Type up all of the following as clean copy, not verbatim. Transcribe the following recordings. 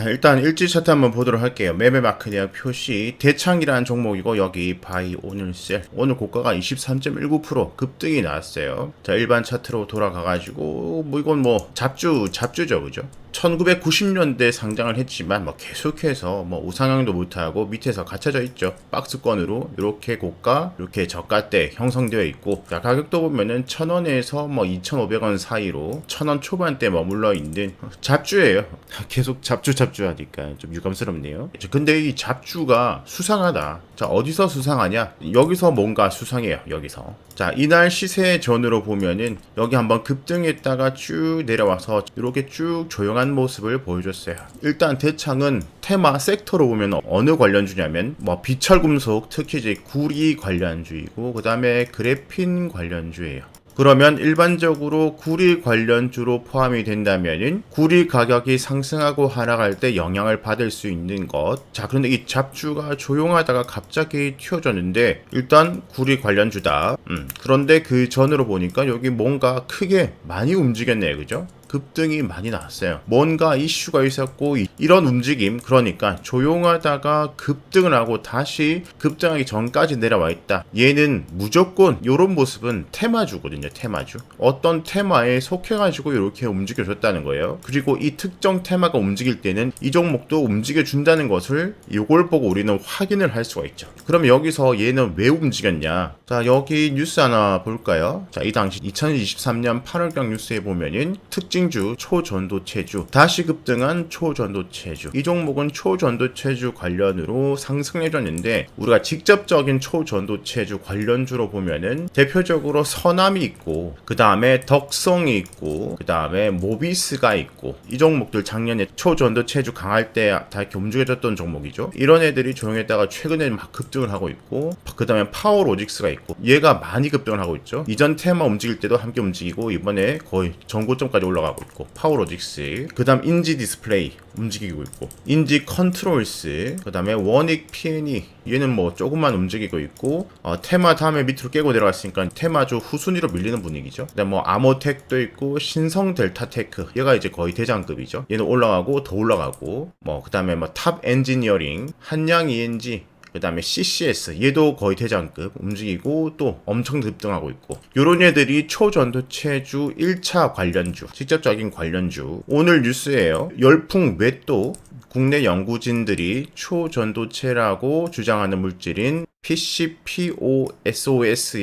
일단 일지 차트 한번 보도록 할게요. 매매 마크 대략 표시 대창이라는 종목이고 여기 바이 오늘 셀 오늘 고가가 23.19% 급등이 나왔어요. 자, 일반 차트로 돌아가가지고 뭐 이건 뭐 잡주죠, 그죠? 1990년대 상장을 했지만 뭐 계속해서 뭐 우상향도 못하고 밑에서 갇혀져 있죠. 박스권으로 이렇게 고가, 이렇게 저가대 형성되어 있고, 자, 가격도 보면은 1,000원에서 뭐 2,500원 사이로 1,000원 초반대 머물러 있는 잡주예요. 계속 잡주 하니까 좀 유감스럽네요. 근데 이 잡주가 수상하다. 자, 어디서 수상하냐? 여기서 뭔가 수상해요. 여기서. 자, 이날 시세 전으로 보면은 여기 한번 급등했다가 쭉 내려와서 이렇게 쭉 조용한 모습을 보여줬어요. 일단 대창은 테마 섹터로 보면 어느 관련주냐면 뭐 비철금속, 특히 이제 구리 관련주이고 그 다음에 그래핀 관련주예요. 그러면 일반적으로 구리 관련주로 포함이 된다면은 구리 가격이 상승하고 하락할 때 영향을 받을 수 있는 것. 자, 그런데 이 잡주가 조용하다가 갑자기 튀어졌는데 일단 구리 관련주다. 그런데 그 전으로 보니까 여기 뭔가 크게 많이 움직였네요, 그죠? 급등이 많이 나왔어요. 뭔가 이슈가 있었고 이런 움직임, 그러니까 조용하다가 급등을 하고 다시 급등하기 전까지 내려와 있다. 얘는 무조건 이런 모습은 테마주거든요. 테마주. 어떤 테마에 속해가지고 이렇게 움직여줬다는 거예요. 그리고 이 특정 테마가 움직일 때는 이 종목도 움직여준다는 것을 이걸 보고 우리는 확인을 할 수가 있죠. 그럼 여기서 얘는 왜 움직였냐? 자, 여기 뉴스 하나 볼까요? 자, 이 당시 2023년 8월경 뉴스에 보면은 특징주 초전도체주 다시 급등한 초전도체주, 이 종목은 초전도체주 관련으로 상승해줬는데 우리가 직접적인 초전도체주 관련주로 보면은 대표적으로 서남이 있고 그 다음에 덕성이 있고 그 다음에 모비스가 있고, 이 종목들 작년에 초전도체주 강할 때 다 이렇게 움직여줬던 종목이죠. 이런 애들이 조용했다가 최근에 막 급등을 하고 있고, 그 다음에 파워로직스가 있고 얘가 많이 급등을 하고 있죠. 이전 테마 움직일 때도 함께 움직이고 이번에 거의 전고점까지 올라가고 있고, 파워로직스, 그 다음 인지 디스플레이 움직이고 있고, 인지 컨트롤스, 그 다음에 원익 P&E 얘는 뭐 조금만 움직이고 있고, 테마 다음에 밑으로 깨고 내려갔으니까 테마주 후순위로 밀리는 분위기죠. 그다음 뭐 아모텍도 있고 신성 델타테크 얘가 이제 거의 대장급이죠. 얘는 올라가고 더 올라가고, 뭐 그 다음에 뭐 탑 엔지니어링, 한양 ENG, 그 다음에 CCS 얘도 거의 대장급 움직이고 또 엄청 급등하고 있고, 요런 애들이 초전도체주 1차 관련주, 직접적인 관련주. 오늘 뉴스예요. 열풍 왜 또 국내 연구진들이 초전도체라고 주장하는 물질인 PCPOSOS의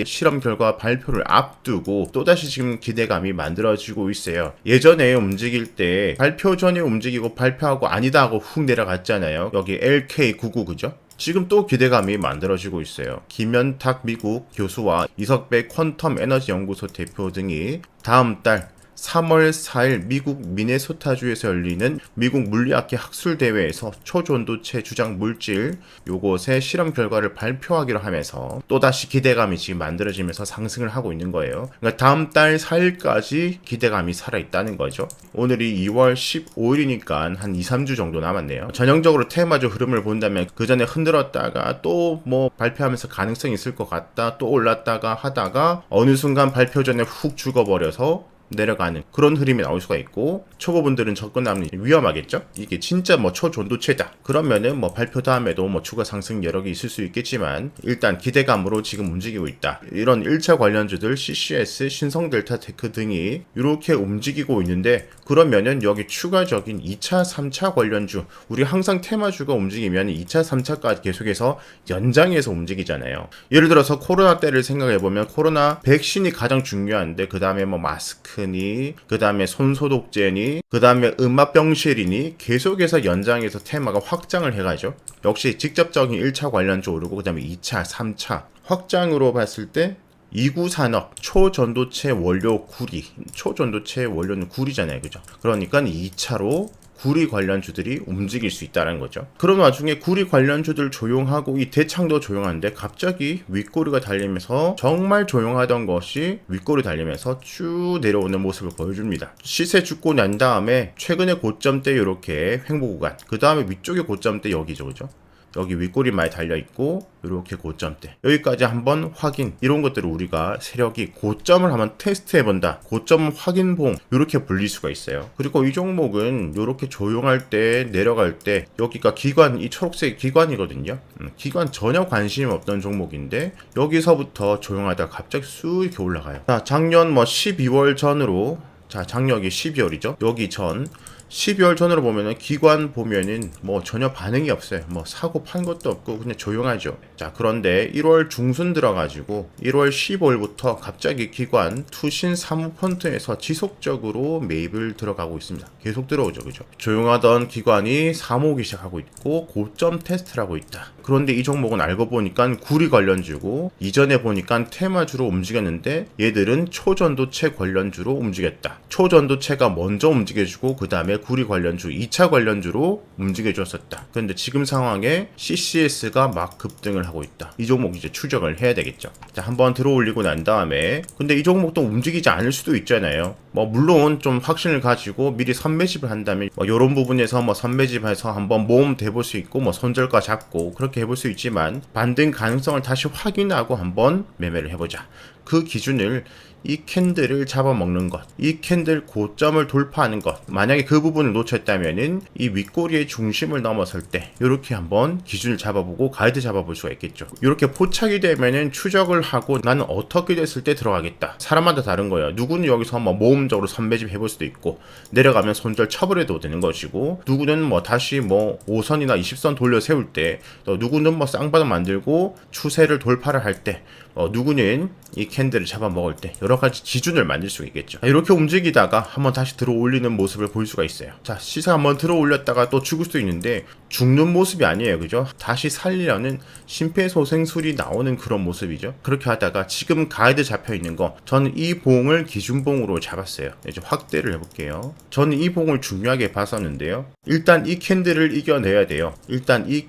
실험 결과 발표를 앞두고 또다시 지금 기대감이 만들어지고 있어요. 예전에 움직일 때 발표 전에 움직이고 발표하고 아니다 하고 훅 내려갔잖아요. 여기 LK99 그죠? 지금 또 기대감이 만들어지고 있어요. 김현탁 미국 교수와 이석배 퀀텀 에너지 연구소 대표 등이 다음 달 3월 4일 미국 미네소타주에서 열리는 미국 물리학회 학술대회에서 초전도체 주장 물질 요것의 실험 결과를 발표하기로 하면서 또다시 기대감이 지금 만들어지면서 상승을 하고 있는 거예요. 그러니까 다음 달 4일까지 기대감이 살아있다는 거죠. 오늘이 2월 15일이니까 한 2, 3주 정도 남았네요. 전형적으로 테마주 흐름을 본다면 그 전에 흔들었다가 또 뭐 발표하면서 가능성이 있을 것 같다 또 올랐다가 하다가 어느 순간 발표 전에 훅 죽어버려서 내려가는 그런 흐름이 나올 수가 있고, 초보분들은 접근하면 위험하겠죠. 이게 진짜 뭐 초전도체다 그러면은 뭐 발표 다음에도 뭐 추가 상승 여력이 있을 수 있겠지만 일단 기대감으로 지금 움직이고 있다. 이런 1차 관련주들 CCS, 신성델타테크 등이 이렇게 움직이고 있는데, 그러면은 여기 추가적인 2차, 3차 관련주, 우리 항상 테마주가 움직이면 2차, 3차까지 계속해서 연장해서 움직이잖아요. 예를 들어서 코로나 때를 생각해보면 코로나 백신이 가장 중요한데 그 다음에 뭐 마스크 그 다음에 손소독제니, 그 다음에 음압병실이니 계속해서 연장해서 테마가 확장을 해가죠. 역시 직접적인 1차 관련주 오르고 그 다음에 2차, 3차 확장으로 봤을 때 2구 산업, 초전도체 원료 구리, 초전도체 원료는 구리잖아요, 그죠? 그러니까 2차로 구리 관련주들이 움직일 수 있다는 거죠. 그런 와중에 구리 관련주들 조용하고 이 대창도 조용한데 갑자기 윗꼬리가 달리면서, 정말 조용하던 것이 윗꼬리 달리면서 쭉 내려오는 모습을 보여줍니다. 시세 죽고 난 다음에 최근에 고점대 이렇게 횡보 구간, 그 다음에 위쪽의 고점대 여기죠, 그죠? 여기 윗꼬리 많이 달려있고 이렇게 고점대 여기까지 한번 확인 이런 것들을 우리가 세력이 고점을 한번 테스트해본다 고점 확인봉 이렇게 불릴 수가 있어요. 그리고 이 종목은 이렇게 조용할 때 내려갈 때 여기가 기관 이 초록색 기관이거든요. 기관 전혀 관심이 없던 종목인데 여기서부터 조용하다가 갑자기 쑥 이렇게 올라가요. 자, 작년 12월 전으로 자 작년이 12월이죠. 여기 전 12월 전으로 보면은 기관 보면은 전혀 반응이 없어요. 사고 판 것도 없고 그냥 조용하죠. 자, 그런데 1월 중순 들어가지고 1월 15일부터 갑자기 기관 투신 사모펀드에서 지속적으로 매입을 들어가고 있습니다. 계속 들어오죠. 그죠? 조용하던 기관이 사모기 시작하고 있고 고점 테스트를 하고 있다. 그런데 이 종목은 알고 보니까 구리 관련주고 이전에 보니까 테마주로 움직였는데 얘들은 초전도체 관련주로 움직였다. 초전도체가 먼저 움직여주고 그 다음에 구리 관련주 2차 관련주로 움직여줬었다. 그런데 지금 상황에 CCS가 막 급등을 하고 있다. 이 종목 이제 추적을 해야 되겠죠. 자, 한번 들어올리고 난 다음에 근데 이 종목도 움직이지 않을 수도 있잖아요. 물론 좀 확신을 가지고 미리 선매집을 한다면 이런 부분에서 선매집해서 한번 모험 돼볼 수 있고 손절가 잡고 그렇게 해볼 수 있지만 반등 가능성을 다시 확인하고 한번 매매를 해보자. 그 기준을 이 캔들을 잡아먹는 것, 이 캔들 고점을 돌파하는 것, 만약에 그 부분을 놓쳤다면은 이 윗꼬리의 중심을 넘어설 때 이렇게 한번 기준을 잡아보고 가이드 잡아볼 수가 있겠죠. 이렇게 포착이 되면은 추적을 하고 나는 어떻게 됐을 때 들어가겠다. 사람마다 다른 거예요. 누구는 여기서 모험적으로 선매집 해볼 수도 있고 내려가면 손절 처벌해도 되는 것이고 누구는 다시 5선이나 20선 돌려 세울 때 또 누구는 쌍바닥 만들고 추세를 돌파를 할 때 누구는 이 캔들을 잡아먹을 때 여러 가지 기준을 만들 수 있겠죠. 이렇게 움직이다가 한번 다시 들어 올리는 모습을 볼 수가 있어요. 자, 시세 한번 들어 올렸다가 또 죽을 수도 있는데 죽는 모습이 아니에요. 그죠? 다시 살리려는 심폐소생술이 나오는 그런 모습이죠. 그렇게 하다가 지금 가이드 잡혀 있는 거 저는 이 봉을 기준봉으로 잡았어요. 이제 확대를 해볼게요. 저는 이 봉을 중요하게 봤었는데요. 일단 이 캔들을 이겨내야 돼요. 일단 이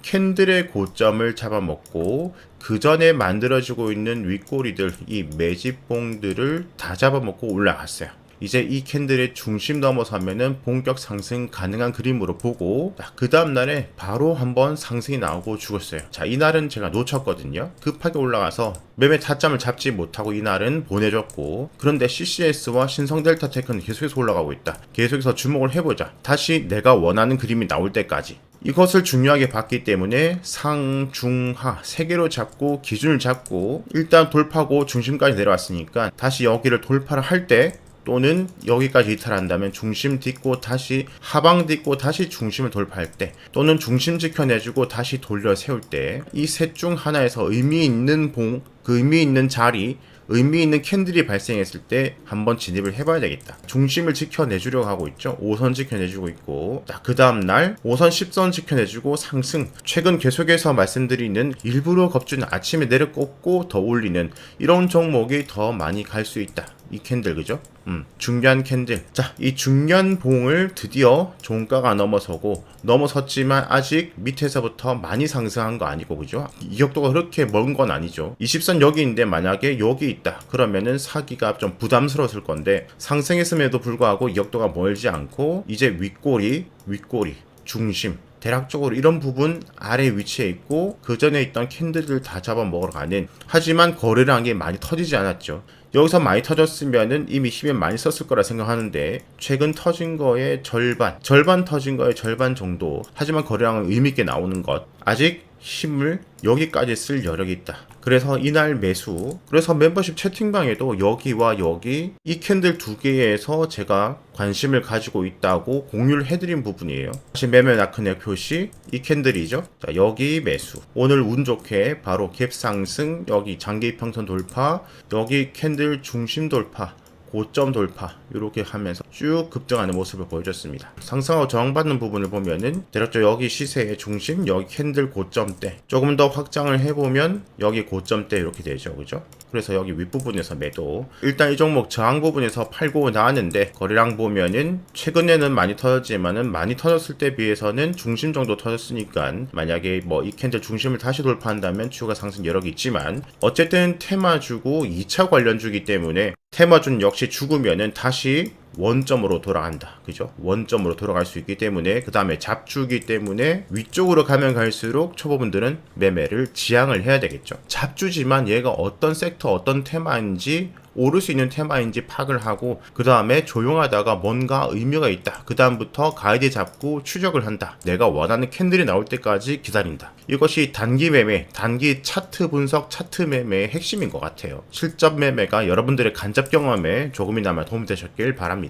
캔들의 고점을 잡아먹고 그 전에 만들어지고 있는 윗꼬리들 이 매집봉들을 다 잡아먹고 올라갔어요. 이제 이 캔들의 중심 넘어서면은 본격 상승 가능한 그림으로 보고 그 다음날에 바로 한번 상승이 나오고 죽었어요. 자, 이날은 제가 놓쳤거든요. 급하게 올라가서 매매 타점을 잡지 못하고 이날은 보내줬고 그런데 CCS와 신성델타테크는 계속해서 올라가고 있다. 계속해서 주목을 해보자. 다시 내가 원하는 그림이 나올 때까지 이것을 중요하게 봤기 때문에 상, 중, 하 3개로 잡고 기준을 잡고 일단 돌파고 중심까지 내려왔으니까 다시 여기를 돌파를 할 때 또는 여기까지 이탈한다면 중심 딛고 다시 하방 딛고 다시 중심을 돌파할 때 또는 중심 지켜내주고 다시 돌려 세울 때 이 셋 중 하나에서 의미 있는 봉, 그 의미 있는 자리 의미 있는 캔들이 발생했을 때 한번 진입을 해봐야 되겠다. 중심을 지켜내주려고 하고 있죠. 5선 지켜내주고 있고 그 다음날 5선 10선 지켜내주고 상승 최근 계속해서 말씀드리는 일부러 겁주는 아침에 내려꽂고 더 올리는 이런 종목이 더 많이 갈 수 있다. 이 캔들 그죠? 중요한 캔들. 자, 이 중요한 봉을 드디어 종가가 넘어섰지만 아직 밑에서부터 많이 상승한 거 아니고 그죠? 이격도가 그렇게 먼 건 아니죠. 20선 여기 있는데 만약에 여기 있다 그러면은 사기가 좀 부담스러웠을 건데 상승했음에도 불구하고 이격도가 멀지 않고 이제 윗꼬리 중심 대략적으로 이런 부분 아래 위치에 있고 그 전에 있던 캔들을 다 잡아먹으러 가는 하지만 거래를 한 게 많이 터지지 않았죠. 여기서 많이 터졌으면은 이미 힘을 많이 썼을 거라 생각하는데 최근 터진 거의 절반 터진 거의 절반 정도 하지만 거래량은 의미있게 나오는 것 아직 힘을 여기까지 쓸 여력이 있다. 그래서 이날 매수 그래서 멤버십 채팅방에도 여기와 여기 이 캔들 두 개에서 제가 관심을 가지고 있다고 공유를 해드린 부분이에요. 다시 매매 나크넥 표시 이 캔들이죠. 자, 여기 매수 오늘 운 좋게 바로 갭 상승 여기 장기 이평선 돌파 여기 캔들 중심 돌파 고점 돌파 이렇게 하면서 쭉 급등하는 모습을 보여줬습니다. 상승하고 저항받는 부분을 보면은 대략적으로 여기 시세의 중심 여기 캔들 고점대 조금 더 확장을 해보면 여기 고점대 이렇게 되죠. 그죠? 그래서 여기 윗부분에서 매도 일단 이 종목 저항 부분에서 팔고 나왔는데 거래량 보면은 최근에는 많이 터졌지만은 많이 터졌을 때 비해서는 중심 정도 터졌으니까 만약에 이 캔들 중심을 다시 돌파한다면 추가 상승 여력이 있지만 어쨌든 테마주고 2차 관련주기 때문에 테마준 역시 죽으면은 다시 원점으로 돌아간다. 그죠? 원점으로 돌아갈 수 있기 때문에, 그 다음에 잡주기 때문에 위쪽으로 가면 갈수록 초보분들은 매매를 지양을 해야 되겠죠. 잡주지만 얘가 어떤 섹터, 어떤 테마인지, 오를 수 있는 테마인지 파악을 하고, 그 다음에 조용하다가 뭔가 의미가 있다. 그 다음부터 가이드 잡고 추적을 한다. 내가 원하는 캔들이 나올 때까지 기다린다. 이것이 단기 매매, 단기 차트 분석, 차트 매매의 핵심인 것 같아요. 실전 매매가 여러분들의 간접 경험에 조금이나마 도움되셨길 바랍니다.